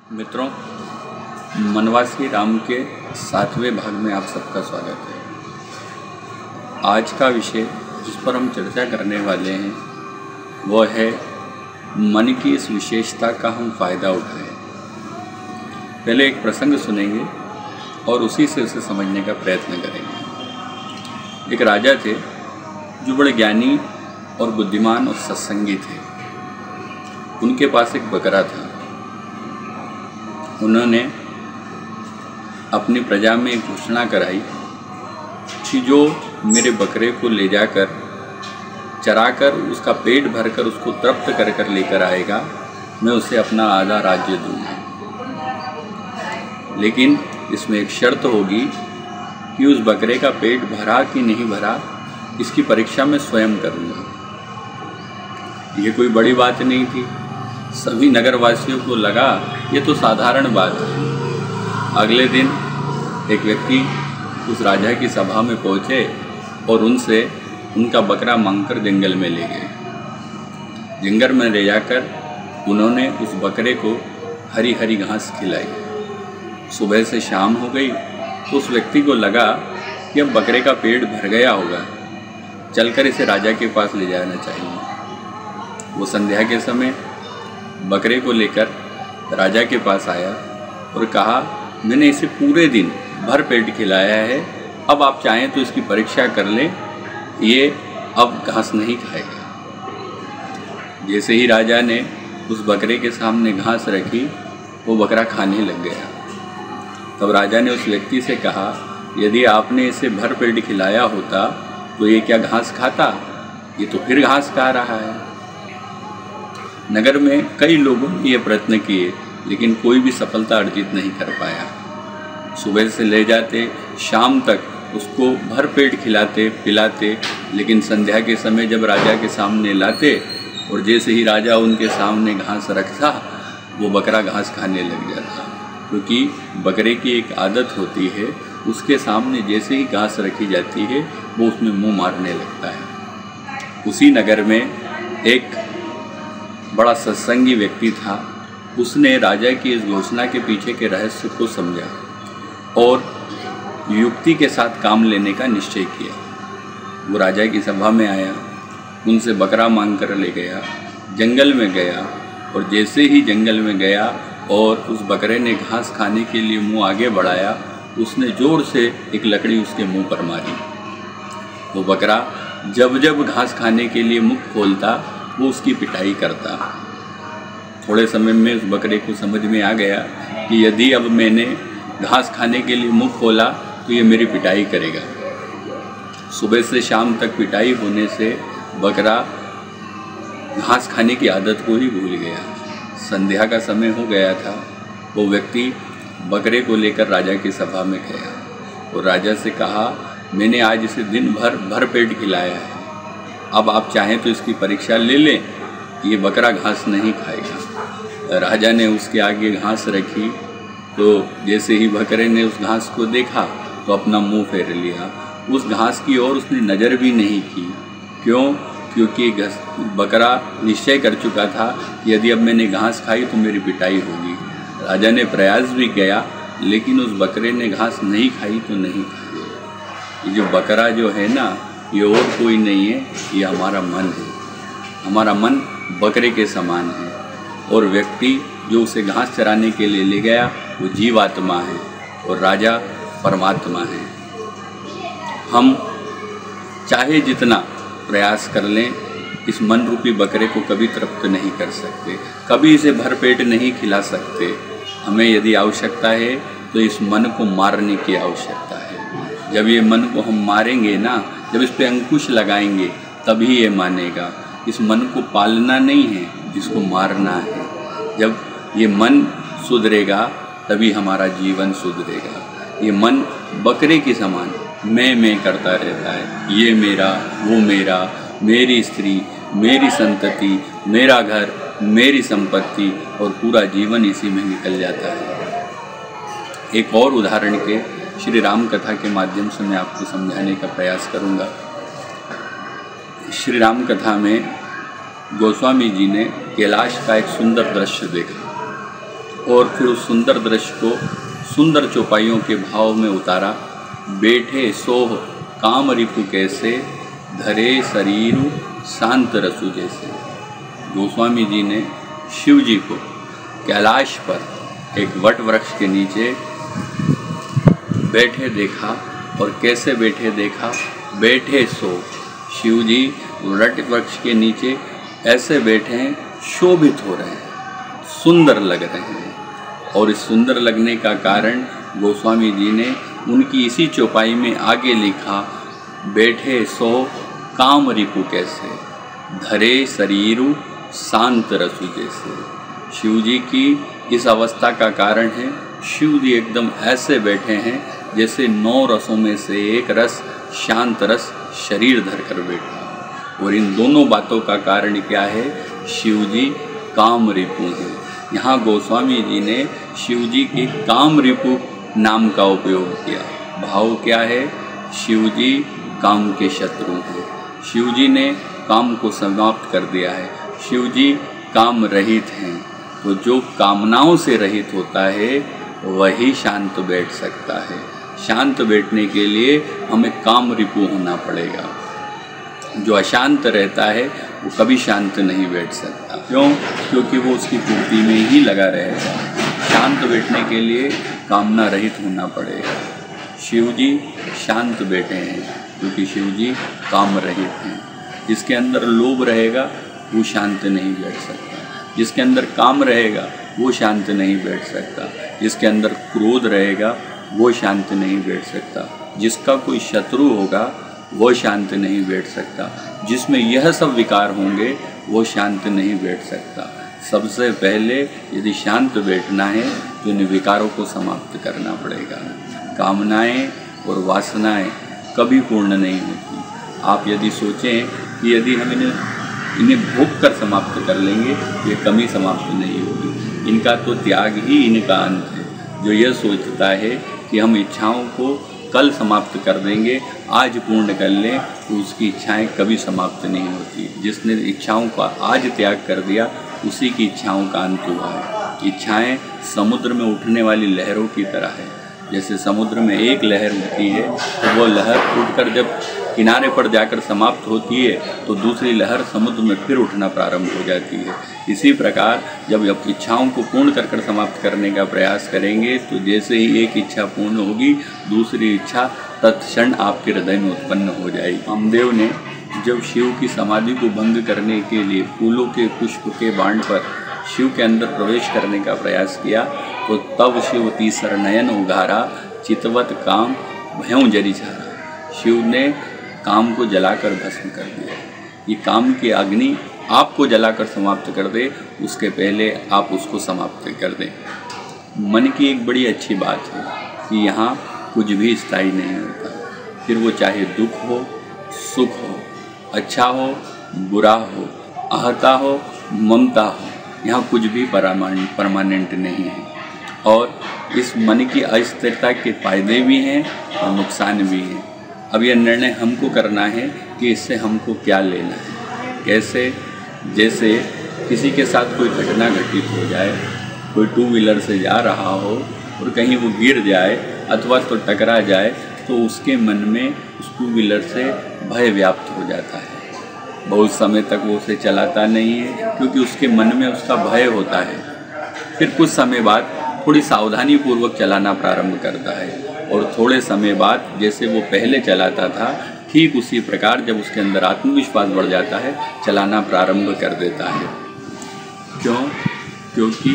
मित्रों, वनवासी राम के 7वें भाग में आप सबका स्वागत है। आज का विषय जिस पर हम चर्चा करने वाले हैं वह है मन की इस विशेषता का हम फ़ायदा उठाएं। पहले एक प्रसंग सुनेंगे और उसी से उसे समझने का प्रयत्न करेंगे। एक राजा थे जो बड़े ज्ञानी और बुद्धिमान और सत्संगी थे। उनके पास एक बकरा था। उन्होंने अपनी प्रजा में एक घोषणा कराई कि जो मेरे बकरे को ले जाकर चराकर उसका पेट भरकर उसको तृप्त कर कर लेकर आएगा, मैं उसे अपना आधा राज्य दूंगा। लेकिन इसमें एक शर्त होगी कि उस बकरे का पेट भरा कि नहीं भरा, इसकी परीक्षा मैं स्वयं करूंगा। ये कोई बड़ी बात नहीं थी। सभी नगरवासियों को लगा ये तो साधारण बात है। अगले दिन एक व्यक्ति उस राजा की सभा में पहुँचे और उनसे उनका बकरा मांगकर जंगल में ले गए। जंगल में ले जाकर उन्होंने उस बकरे को हरी हरी घास खिलाई। सुबह से शाम हो गई तो उस व्यक्ति को लगा कि अब बकरे का पेट भर गया होगा, चलकर इसे राजा के पास ले जाना चाहिए। वो संध्या के समय बकरे को लेकर राजा के पास आया और कहा, मैंने इसे पूरे दिन भर पेट खिलाया है, अब आप चाहें तो इसकी परीक्षा कर लें, ये अब घास नहीं खाएगा। जैसे ही राजा ने उस बकरे के सामने घास रखी, वो बकरा खाने लग गया। तब राजा ने उस व्यक्ति से कहा, यदि आपने इसे भर पेट खिलाया होता तो ये क्या घास खाता? ये तो फिर घास खा रहा है। नगर में कई लोगों ने ये प्रयत्न किए, लेकिन कोई भी सफलता अर्जित नहीं कर पाया। सुबह से ले जाते शाम तक उसको भर पेट खिलाते पिलाते, लेकिन संध्या के समय जब राजा के सामने लाते और जैसे ही राजा उनके सामने घास रखता, वो बकरा घास खाने लग जाता। क्योंकि बकरे की एक आदत होती है, उसके सामने जैसे ही घास रखी जाती है वो उसमें मुंह मारने लगता है। उसी नगर में एक बड़ा सत्संगी व्यक्ति था। उसने राजा की इस घोषणा के पीछे के रहस्य को समझा और युक्ति के साथ काम लेने का निश्चय किया। वो राजा की सभा में आया, उनसे बकरा मांग कर ले गया, जंगल में गया और जैसे ही जंगल में गया और उस बकरे ने घास खाने के लिए मुंह आगे बढ़ाया, उसने जोर से एक लकड़ी उसके मुंह पर मारी। वो बकरा जब जब घास खाने के लिए मुंह खोलता वो उसकी पिटाई करता। थोड़े समय में उस बकरे को समझ में आ गया कि यदि अब मैंने घास खाने के लिए मुंह खोला तो ये मेरी पिटाई करेगा। सुबह से शाम तक पिटाई होने से बकरा घास खाने की आदत को ही भूल गया। संध्या का समय हो गया था। वो व्यक्ति बकरे को लेकर राजा की सभा में गया और राजा से कहा, मैंने आज इसे दिन भर पेट खिलाया है, अब आप चाहें तो इसकी परीक्षा ले लें, ये बकरा घास नहीं खाएगा। राजा ने उसके आगे घास रखी तो जैसे ही बकरे ने उस घास को देखा तो अपना मुंह फेर लिया। उस घास की ओर उसने नज़र भी नहीं की। क्यों? क्योंकि बकरा निश्चय कर चुका था कि यदि अब मैंने घास खाई तो मेरी पिटाई होगी। राजा ने प्रयास भी किया, लेकिन उस बकरे ने घास नहीं खाई तो नहीं खाई। ये जो बकरा जो है ना, ये और कोई नहीं है, ये हमारा मन है। हमारा मन बकरे के समान है और व्यक्ति जो उसे घास चराने के लिए ले गया वो जीवात्मा है और राजा परमात्मा है। हम चाहे जितना प्रयास कर लें, इस मन रूपी बकरे को कभी तृप्त नहीं कर सकते, कभी इसे भरपेट नहीं खिला सकते। हमें यदि आवश्यकता है तो इस मन को मारने की आवश्यकता है। जब ये मन को हम मारेंगे ना, जब इस पे अंकुश लगाएंगे, तभी ये मानेगा। इस मन को पालना नहीं है, इसको मारना है। जब ये मन सुधरेगा तभी हमारा जीवन सुधरेगा। ये मन बकरे के समान मैं करता रहता है, ये मेरा, वो मेरा, मेरी स्त्री, मेरी संतति, मेरा घर, मेरी संपत्ति, और पूरा जीवन इसी में निकल जाता है। एक और उदाहरण के श्री राम कथा के माध्यम से मैं आपको समझाने का प्रयास करूंगा। श्री राम कथा में गोस्वामी जी ने कैलाश का एक सुंदर दृश्य देखा। और फिर उस सुंदर दृश्य को सुंदर चौपाइयों के भाव में उतारा। बैठे सोह काम रिपु कैसे, धरे शरीर शांत रसु जैसे। गोस्वामी जी ने शिव जी को कैलाश पर एक वट वृक्ष के नीचे बैठे देखा। और कैसे बैठे देखा? बैठे सो। शिव जी वट वृक्ष के नीचे ऐसे बैठे हैं, शोभित हो रहे हैं, सुंदर लग रहे हैं। और इस सुंदर लगने का कारण गोस्वामी जी ने उनकी इसी चौपाई में आगे लिखा, बैठे सो काम रिपु कैसे, धरे शरीरु शांत रसु जैसे। शिव जी की इस अवस्था का कारण है, शिव जी एकदम ऐसे बैठे हैं जैसे 9 रसों में से एक रस शांत रस शरीर धरकर बैठा। और इन दोनों बातों का कारण क्या है? शिव जी काम रिपु हैं। यहाँ गोस्वामी जी ने शिव जी के काम रिपु नाम का उपयोग किया। भाव क्या है? शिव जी काम के शत्रु हैं। शिव जी ने काम को समाप्त कर दिया है। शिव जी काम रहित हैं। तो जो कामनाओं से रहित होता है वही शांत बैठ सकता है। शांत बैठने के लिए हमें काम रिपु होना पड़ेगा। जो अशांत रहता है वो कभी शांत नहीं बैठ सकता। क्यों? क्योंकि वो उसकी पूर्ति में ही लगा रहेगा। शांत बैठने के लिए कामना रहित होना पड़ेगा। शिव जी शांत बैठे हैं क्योंकि शिव जी काम रहित हैं। जिसके अंदर लोभ रहेगा वो शांत नहीं बैठ सकता। जिसके अंदर काम रहेगा वो शांत नहीं बैठ सकता। जिसके अंदर क्रोध रहेगा वो शांत नहीं बैठ सकता। जिसका कोई शत्रु होगा वो शांत नहीं बैठ सकता। जिसमें यह सब विकार होंगे वो शांत नहीं बैठ सकता। सबसे पहले यदि शांत बैठना है तो इन विकारों को समाप्त करना पड़ेगा। कामनाएं और वासनाएं कभी पूर्ण नहीं होती। आप यदि सोचें कि यदि हम इन्हें भोग कर समाप्त कर लेंगे ये कभी समाप्त नहीं होगी। इनका तो त्याग ही इनका अंत है। जो यह सोचता है कि हम इच्छाओं को कल समाप्त कर देंगे, आज पूर्ण कर लें, तो उसकी इच्छाएं कभी समाप्त नहीं होती। जिसने इच्छाओं का आज त्याग कर दिया उसी की इच्छाओं का अंत हुआ है। इच्छाएं समुद्र में उठने वाली लहरों की तरह है। जैसे समुद्र में एक लहर उठती है तो वो लहर उठकर जब किनारे पर जाकर समाप्त होती है तो दूसरी लहर समुद्र में फिर उठना प्रारंभ हो जाती है। इसी प्रकार जब इच्छाओं को पूर्ण कर समाप्त करने का प्रयास करेंगे तो जैसे ही एक इच्छा पूर्ण होगी दूसरी इच्छा तत्क्षण आपके हृदय में उत्पन्न हो जाएगी। कामदेव ने जब शिव की समाधि को भंग करने के लिए फूलों के पुष्प के बाण पर शिव के अंदर प्रवेश करने का प्रयास किया तो तब शिव तीसर नयन उघारा, चितवत काम भयों जरी झारा। शिव ने काम को जलाकर भस्म कर दिया। ये काम की अग्नि आपको जलाकर समाप्त कर दे उसके पहले आप उसको समाप्त कर दें। मन की एक बड़ी अच्छी बात है कि यहाँ कुछ भी स्थायी नहीं होता। फिर वो चाहे दुख हो, सुख हो, अच्छा हो, बुरा हो, आहता हो, ममता हो, यहाँ कुछ भी परमानेंट नहीं है। और इस मन की अस्थिरता के फायदे भी हैं और नुकसान भी हैं। अब यह निर्णय हमको करना है कि इससे हमको क्या लेना है। कैसे? जैसे किसी के साथ कोई घटना घटित हो जाए, कोई 2 व्हीलर से जा रहा हो और कहीं वो गिर जाए अथवा तो टकरा जाए तो उसके मन में उस 2 व्हीलर से भय व्याप्त हो जाता है। बहुत समय तक वो उसे चलाता नहीं है क्योंकि उसके मन में उसका भय होता है। फिर कुछ समय बाद थोड़ी सावधानी पूर्वक चलाना प्रारंभ करता है और थोड़े समय बाद जैसे वो पहले चलाता था ठीक उसी प्रकार जब उसके अंदर आत्मविश्वास बढ़ जाता है चलाना प्रारंभ कर देता है। क्यों? क्योंकि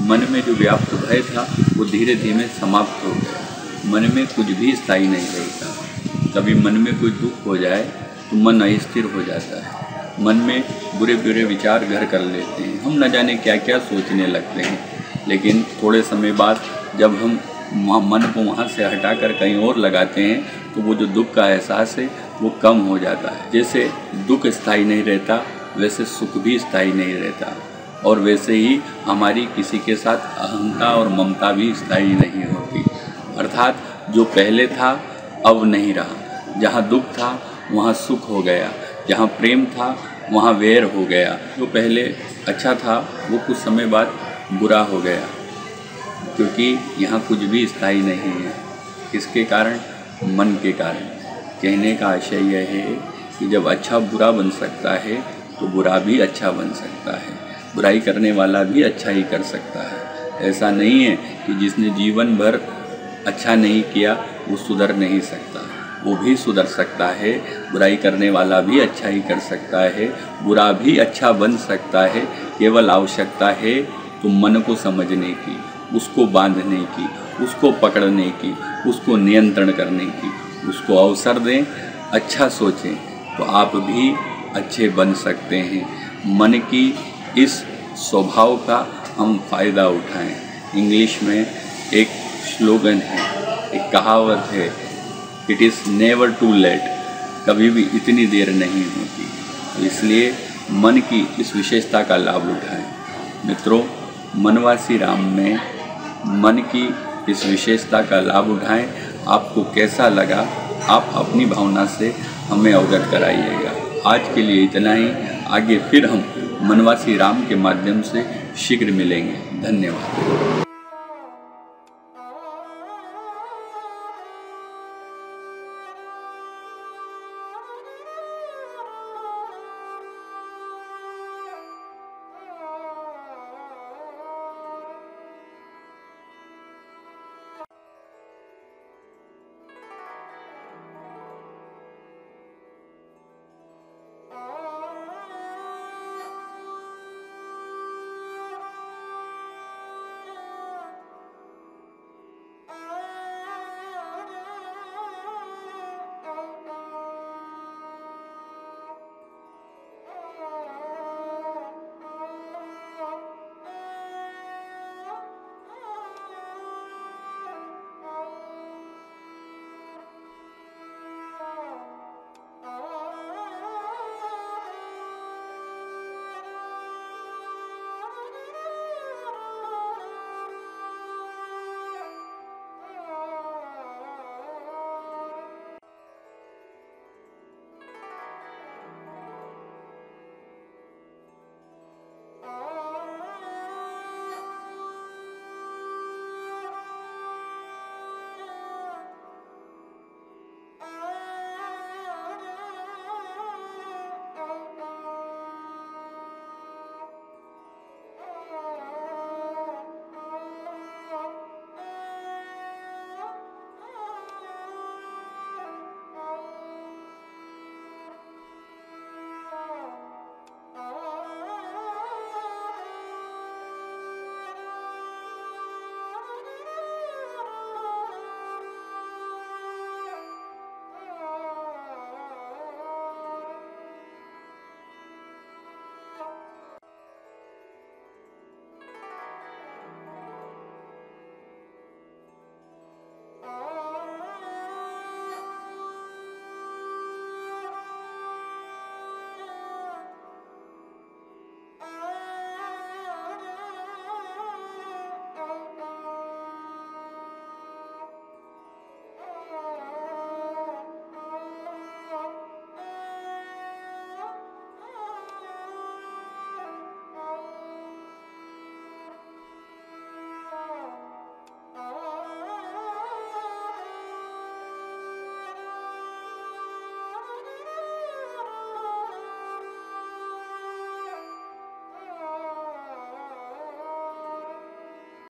मन में जो व्याप्त भय था वो धीरे धीरे समाप्त हो गया। मन में कुछ भी स्थायी नहीं रहता। कभी मन में कोई दुख हो जाए तो मन अस्थिर हो जाता है। मन में बुरे बुरे विचार घर कर लेते हैं। हम न जाने क्या क्या सोचने लगते हैं। लेकिन थोड़े समय बाद जब हम मन को वहाँ से हटाकर कहीं और लगाते हैं तो वो जो दुख का एहसास है वो कम हो जाता है। जैसे दुख स्थायी नहीं रहता वैसे सुख भी स्थायी नहीं रहता। और वैसे ही हमारी किसी के साथ अहंता और ममता भी स्थायी नहीं होती। अर्थात जो पहले था अब नहीं रहा। जहाँ दुख था वहाँ सुख हो गया। जहाँ प्रेम था वहाँ वैर हो गया। जो पहले अच्छा था वो कुछ समय बाद बुरा हो गया। क्योंकि यहाँ कुछ भी स्थायी नहीं है। किसके कारण? मन के कारण। कहने का आशय यह है कि जब अच्छा बुरा बन सकता है तो बुरा भी अच्छा बन सकता है, बुराई करने वाला भी अच्छा ही कर सकता है। ऐसा नहीं है कि जिसने जीवन भर अच्छा नहीं किया वो सुधर नहीं सकता, वो भी सुधर सकता है। बुराई करने वाला भी अच्छा ही कर सकता है, बुरा भी अच्छा बन सकता है। केवल आवश्यकता है तो मन को समझने की, उसको बांधने की, उसको पकड़ने की, उसको नियंत्रण करने की। उसको अवसर दें, अच्छा सोचें तो आप भी अच्छे बन सकते हैं। मन की इस स्वभाव का हम फ़ायदा उठाएं। इंग्लिश में एक स्लोगन है, एक कहावत है, it is never too late, कभी भी इतनी देर नहीं होती। इसलिए मन की इस विशेषता का लाभ उठाएं। मित्रों, मनवासी राम में मन की इस विशेषता का लाभ उठाएं। आपको कैसा लगा आप अपनी भावना से हमें अवगत कराइएगा। आज के लिए इतना ही। आगे फिर हम मनवासी राम के माध्यम से शीघ्र मिलेंगे। धन्यवाद।